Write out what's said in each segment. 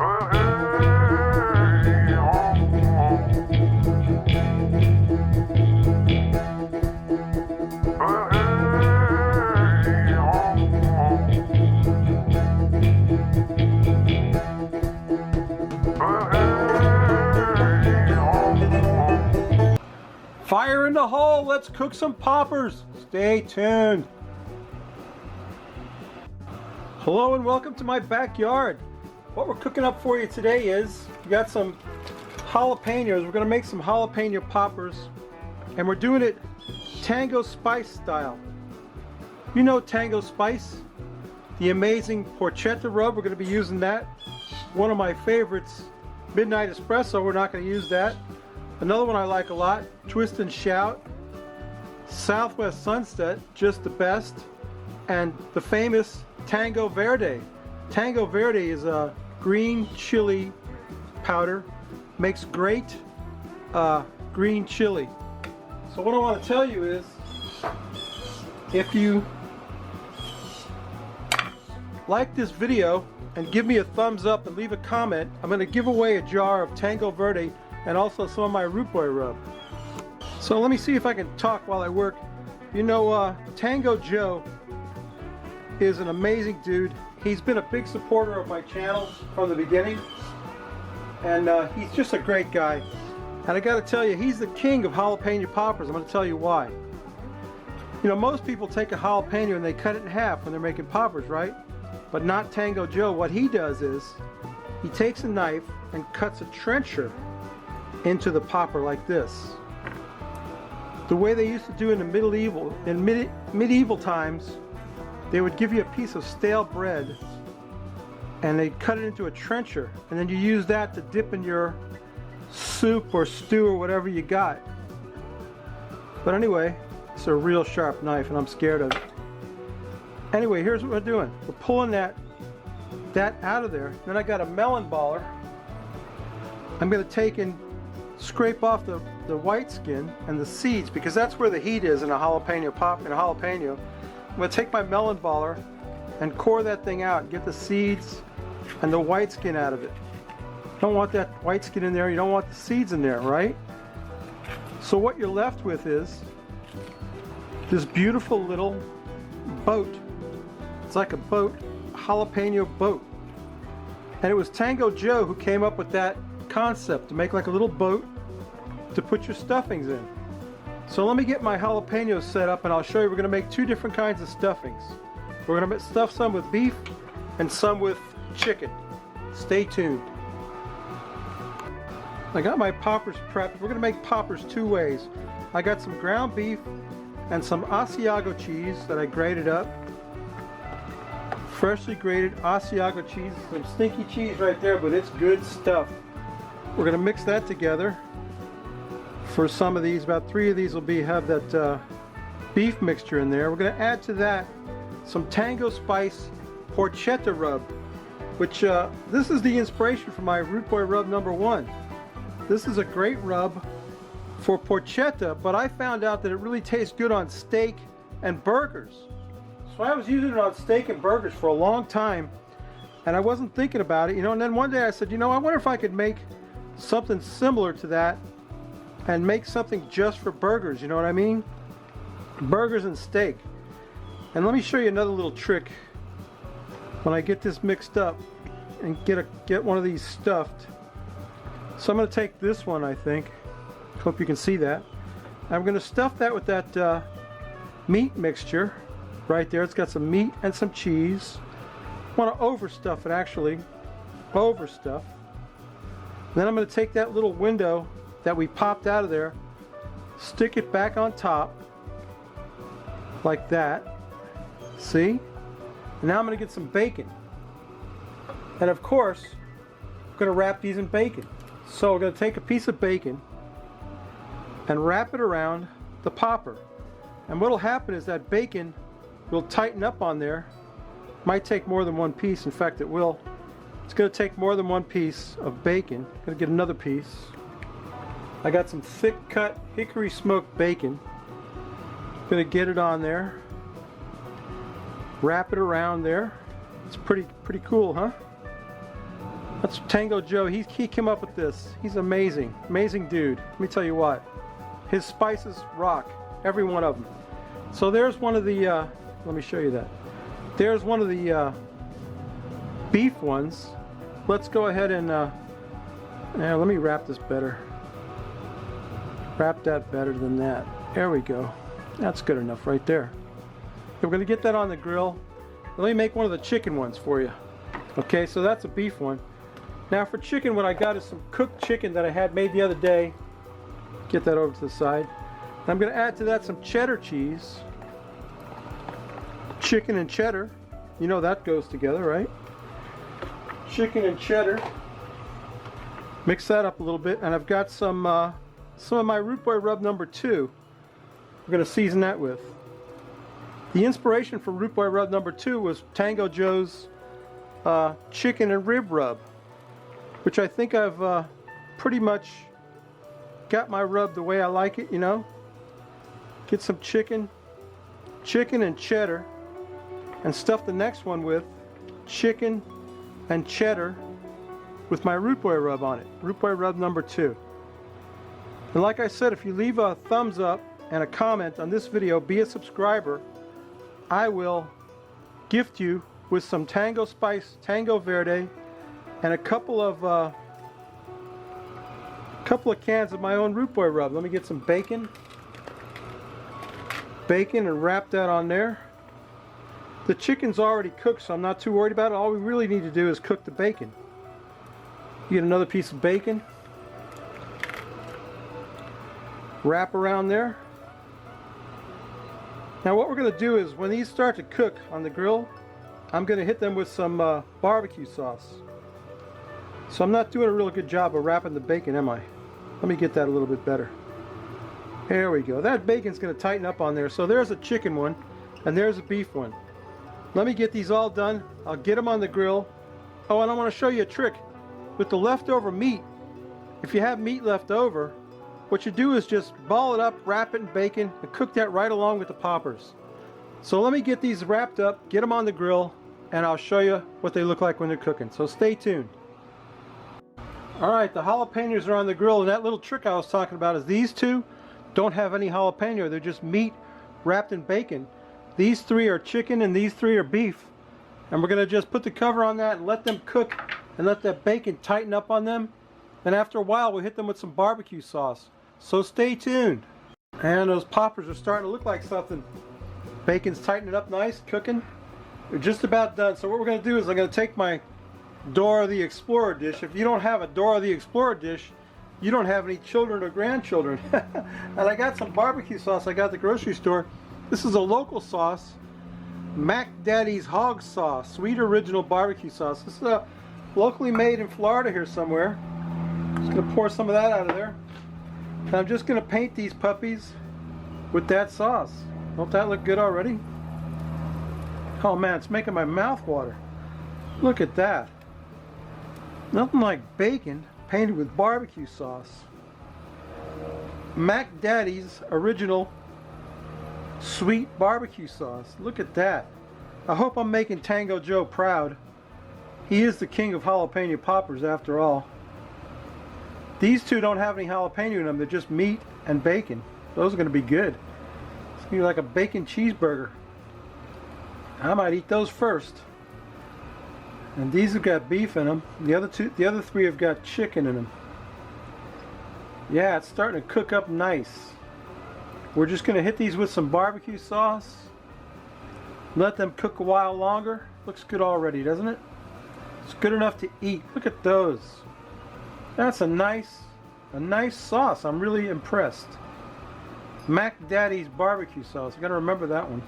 Fire in the hole, let's cook some poppers. Stay tuned. Hello and welcome to my backyard. What we're cooking up for you today is, we got some jalapenos. We're gonna make some jalapeno poppers, and we're doing it Tango Spice style. You know Tango Spice, the amazing porchetta rub. We're gonna be using that. One of my favorites, Midnight Espresso. We're not gonna use that. Another one I like a lot, Twist and Shout, Southwest Sunset, just the best, and the famous Tango Verde. Tango Verde is a green chili powder, makes great green chili. So what I want to tell you is, if you like this video and give me a thumbs up and leave a comment, I'm going to give away a jar of Tango Verde and also some of my root boy rub. So let me see if I can talk while I work. You know, Tango Joe is an amazing dude. He's been a big supporter of my channel from the beginning, and he's just a great guy. And I gotta tell you, he's the king of jalapeno poppers. I'm gonna tell you why. You know, most people take a jalapeno and they cut it in half when they're making poppers, right? But not Tango Joe. What he does is, he takes a knife and cuts a trencher into the popper like this. The way they used to do in the medieval times, they would give you a piece of stale bread and they'd cut it into a trencher, and then you use that to dip in your soup or stew or whatever you got. But anyway, it's a real sharp knife and I'm scared of it. Anyway, here's what we're doing. We're pulling that out of there. Then I got a melon baller. I'm going to take and scrape off the white skin and the seeds, because that's where the heat is in a jalapeno pop. In a jalapeno, I'm going to take my melon baller and core that thing out, get the seeds and the white skin out of it. You don't want that white skin in there, you don't want the seeds in there, right? So what you're left with is this beautiful little boat. It's like a boat, a jalapeno boat. And it was Tango Joe who came up with that concept, to make like a little boat to put your stuffings in. So let me get my jalapenos set up and I'll show you. We're going to make two different kinds of stuffings. We're going to stuff some with beef and some with chicken. Stay tuned. I got my poppers prepped. We're going to make poppers two ways. I got some ground beef and some Asiago cheese that I grated up. Freshly grated Asiago cheese. Some stinky cheese right there, but it's good stuff. We're going to mix that together. For some of these, about 3 of these will have that beef mixture in there. We're going to add to that some Tango Spice porchetta rub, which this is the inspiration for my root boy rub #1. This is a great rub for porchetta, but I found out that it really tastes good on steak and burgers. So I was using it on steak and burgers for a long time, and I wasn't thinking about it, you know. And then one day I said, you know, I wonder if I could make something similar to that and make something just for burgers, you know what I mean? Burgers and steak. And let me show you another little trick. When I get this mixed up and get one of these stuffed. So I'm going to take this one, I think. Hope you can see that. I'm going to stuff that with that meat mixture right there. It's got some meat and some cheese. I want to overstuff it, actually. Overstuff. Then I'm going to take that little window that we popped out of there, stick it back on top like that. See? And now I'm going to get some bacon. And of course, I'm going to wrap these in bacon. So we're going to take a piece of bacon and wrap it around the popper. And what will happen is that bacon will tighten up on there. Might take more than one piece. In fact, it will. It's going to take more than one piece of bacon. I'm going to get another piece. I got some thick cut hickory smoked bacon. I'm going to get it on there. Wrap it around there. It's pretty cool, huh? That's Tango Joe. He came up with this. He's amazing. Amazing dude. Let me tell you what. His spices rock. Every one of them. So there's one of the, let me show you that. There's one of the beef ones. Let's go ahead and, let me wrap this better. Wrap that better than that. There we go. That's good enough right there. We're going to get that on the grill. Let me make one of the chicken ones for you. Okay, so that's a beef one. Now for chicken, what I got is some cooked chicken that I had made the other day. Get that over to the side. I'm going to add to that some cheddar cheese. Chicken and cheddar. You know that goes together, right? Chicken and cheddar. Mix that up a little bit. And I've got some of my Root Boy Rub number 2. We're going to season that with. The inspiration for Root Boy Rub number 2 was Tango Joe's chicken and rib rub, which I think I've pretty much got my rub the way I like it, you know. Get some chicken and cheddar, and stuff the next one with chicken and cheddar with my Root Boy Rub on it. Root Boy Rub number 2. And like I said, if you leave a thumbs up and a comment on this video, be a subscriber, I will gift you with some Tango Spice, Tango Verde, and a couple of cans of my own Root Boy Rub. Let me get some bacon and wrap that on there. The chicken's already cooked, so I'm not too worried about it. All we really need to do is cook the bacon. Get another piece of bacon, wrap around there. Now what we're going to do is when these start to cook on the grill, I'm going to hit them with some barbecue sauce. So I'm not doing a real good job of wrapping the bacon, am I? Let me get that a little bit better. There we go. That bacon's going to tighten up on there. So there's a chicken one and there's a beef one. Let me get these all done. I'll get them on the grill. Oh, and I want to show you a trick. With the leftover meat, if you have meat left over, what you do is just ball it up, wrap it in bacon, and cook that right along with the poppers. So let me get these wrapped up, get them on the grill, and I'll show you what they look like when they're cooking. So stay tuned. Alright, the jalapenos are on the grill, and that little trick I was talking about is these two don't have any jalapeno. They're just meat wrapped in bacon. These 3 are chicken and these 3 are beef. And we're going to just put the cover on that and let them cook and let that bacon tighten up on them. And after a while we'll hit them with some barbecue sauce. So stay tuned. And those poppers are starting to look like something. Bacon's tightening up nice, cooking. They're just about done. So what we're going to do is I'm going to take my Dora the Explorer dish. If you don't have a Dora the Explorer dish, you don't have any children or grandchildren. And I got some barbecue sauce I got at the grocery store. This is a local sauce, Mac Daddy's Hog Sauce, sweet original barbecue sauce. This is locally made in Florida here somewhere. Just gonna pour some of that out of there. And I'm just gonna paint these puppies with that sauce. Don't that look good already? Oh man, it's making my mouth water. Look at that. Nothing like bacon painted with barbecue sauce. Mac Daddy's original sweet barbecue sauce. Look at that. I hope I'm making Tango Joe proud. He is the king of jalapeno poppers after all. These two don't have any jalapeno in them. They're just meat and bacon. Those are going to be good. It's going to be like a bacon cheeseburger. I might eat those first. And these have got beef in them. The other 3 have got chicken in them. Yeah, it's starting to cook up nice. We're just going to hit these with some barbecue sauce. Let them cook a while longer. Looks good already, doesn't it? It's good enough to eat. Look at those. That's a nice sauce. I'm really impressed. Mac Daddy's barbecue sauce. I got to remember that one.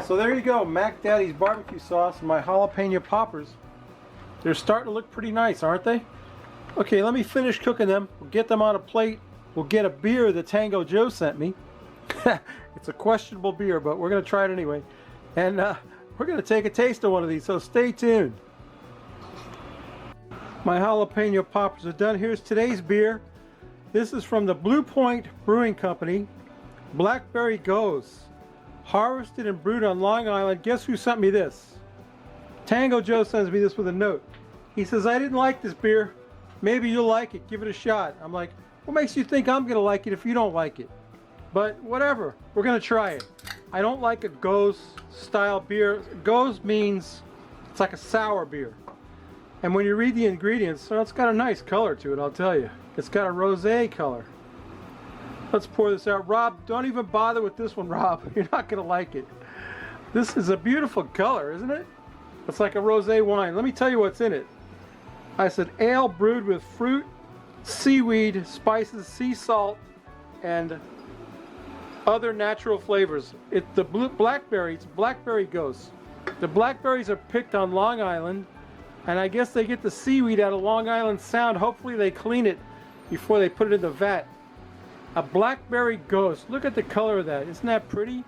So there you go, Mac Daddy's barbecue sauce and my jalapeno poppers. They're starting to look pretty nice, aren't they? Okay, let me finish cooking them. We'll get them on a plate. We'll get a beer that Tango Joe sent me. It's a questionable beer, but we're going to try it anyway. And we're going to take a taste of one of these, so stay tuned. My jalapeno poppers are done. Here's today's beer. This is from the Blue Point Brewing Company. Blackberry Goes. Harvested and brewed on Long Island. Guess who sent me this? Tango Joe sends me this with a note. He says, I didn't like this beer. Maybe you'll like it. Give it a shot. I'm like, what makes you think I'm going to like it if you don't like it? But whatever. We're going to try it. I don't like a Gose style beer. Gose means it's like a sour beer. And when you read the ingredients, well, it's got a nice color to it, I'll tell you. It's got a rosé color. Let's pour this out. Rob, don't even bother with this one, Rob. You're not going to like it. This is a beautiful color, isn't it? It's like a rosé wine. Let me tell you what's in it. I said ale brewed with fruit, seaweed, spices, sea salt, and other natural flavors. It's the blackberry. It's blackberry Gose. The blackberries are picked on Long Island, and I guess they get the seaweed out of Long Island Sound. Hopefully they clean it before they put it in the vat. A blackberry Gose. Look at the color of that. Isn't that pretty?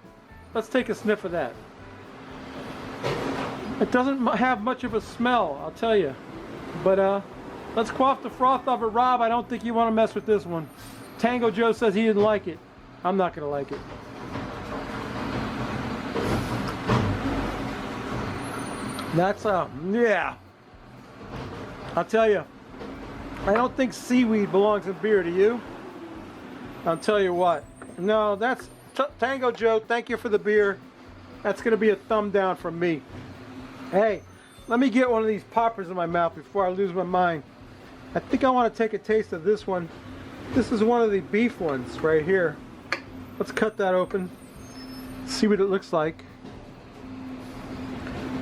Let's take a sniff of that. It doesn't have much of a smell, I'll tell you. But let's quaff the froth of it. Rob, I don't think you want to mess with this one. Tango Joe says he didn't like it. I'm not going to like it. That's yeah. I'll tell you, I don't think seaweed belongs in beer, do you? I'll tell you what. No, that's Tango Joe, thank you for the beer. That's going to be a thumb down from me. Hey, let me get one of these poppers in my mouth before I lose my mind. I think I want to take a taste of this one. This is one of the beef ones right here. Let's cut that open. See what it looks like.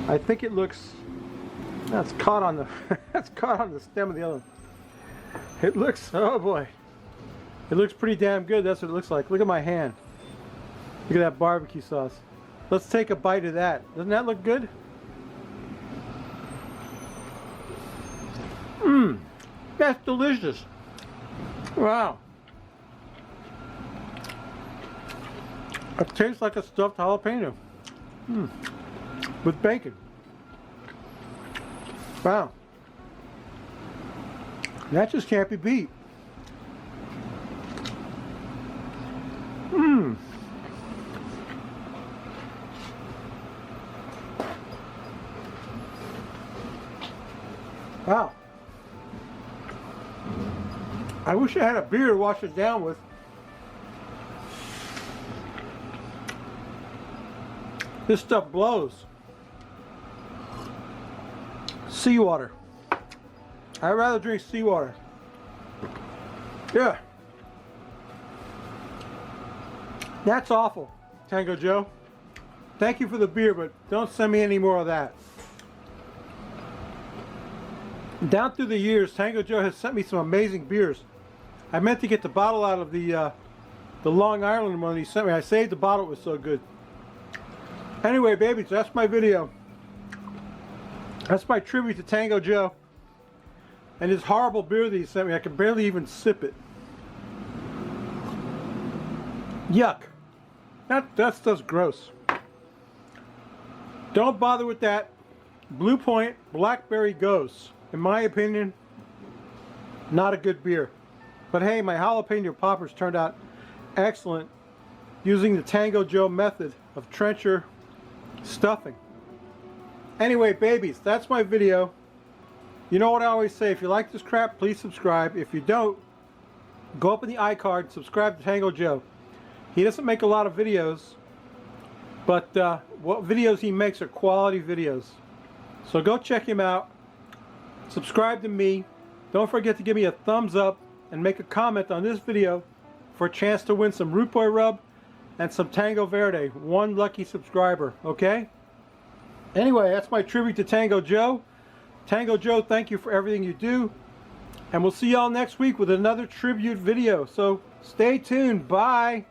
I think it looks... That's caught on the that's caught on the stem of the other one. It looks, oh boy. It looks pretty damn good. That's what it looks like. Look at my hand. Look at that barbecue sauce. Let's take a bite of that. Doesn't that look good? Mmm. That's delicious. Wow. It tastes like a stuffed jalapeno. Mmm. With bacon. Wow. That just can't be beat. Mmm. Wow. I wish I had a beer to wash it down with. This stuff blows. Seawater. I'd rather drink seawater. Yeah. That's awful, Tango Joe. Thank you for the beer, but don't send me any more of that. Down through the years, Tango Joe has sent me some amazing beers. I meant to get the bottle out of the Long Island one he sent me. I saved the bottle, it was so good. Anyway, babies, that's my video. That's my tribute to Tango Joe. And his horrible beer that he sent me, I can barely even sip it. Yuck. That stuff's gross. Don't bother with that. Blue Point Blackberry Gose. In my opinion, not a good beer. But hey, my jalapeno poppers turned out excellent using the Tango Joe method of trencher stuffing. Anyway, babies, that's my video. You know what I always say, if you like this crap, please subscribe. If you don't, go up in the iCard, subscribe to Tango Joe. He doesn't make a lot of videos, but what videos he makes are quality videos. So go check him out. Subscribe to me. Don't forget to give me a thumbs up and make a comment on this video for a chance to win some Root Boy Rub and some Tango Verde. One lucky subscriber, okay? Anyway, that's my tribute to Tango Joe. Tango Joe, thank you for everything you do. And we'll see y'all next week with another tribute video. So stay tuned. Bye.